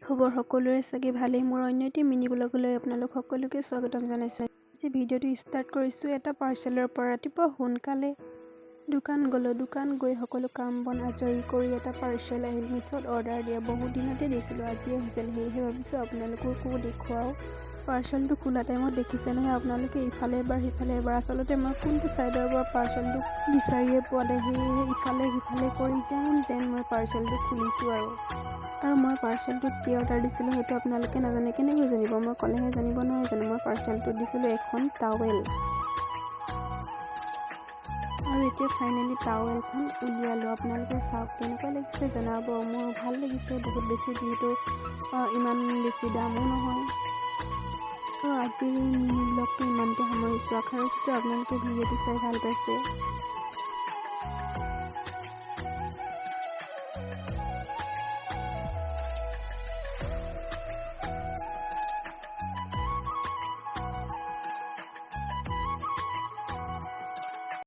খবৰ সকলোৰে চাগে ভালেই। মোৰ অন্য এটি মিনি ব্লগলৈ আপোনালোক সকলোকে স্বাগতম জনাইছোঁ। আজি ভিডিঅ'টো ষ্টাৰ্ট কৰিছোঁ এটা পাৰ্চেলৰ পৰা। ৰাতিপুৱা সোনকালে দোকান গ'লোঁ। দোকান গৈ সকলো কাম বন আজৰি কৰি এটা পাৰ্চেল আহিল। মিছত অৰ্ডাৰ দিয়া বহুত দিনতে দিছিলোঁ, আজি আহিছিল। সেয়েহে ভাবিছোঁ আপোনালোককো দেখুৱাওঁ। পাৰ্চেলটো খোলা টাইমত দেখিছে নহয় আপোনালোকে, ইফালে এবাৰ সিফালে এবাৰ। আচলতে মই কোনটো ছাইডৰ পৰা পাৰ্চেলটো বিচাৰিয়ে পোৱা নাই, সেয়েহে ইফালে সিফালে কৰি যেন তেন মই পাৰ্চেলটো খুলিছোঁ আৰু মই পাৰ্চেলটোত কি অৰ্ডাৰ দিছিলোঁ হয়তো আপোনালোকে নাজানে। কেনেকৈ জানিব? মই ক'লেহে জানিব নহয় জানো। মই পাৰ্চেলটোত দিছিলোঁ এখন টাৱেল, আৰু এতিয়া ফাইনেলি টাৱেলখন উলিয়ালোঁ। আপোনালোকে চাওক কেনেকুৱা লাগিছে জনাব। মোৰ ভাল লাগিছে বহুত বেছি, যিহেতু ইমান বেছি দামো নহয়। আৰু আজিৰ মিনি ব্লগটো ইমানতে সামৰিছোঁ। আশা ৰাখিছোঁ আপোনালোকে ভিডিঅ'টো চাই ভাল পাইছে।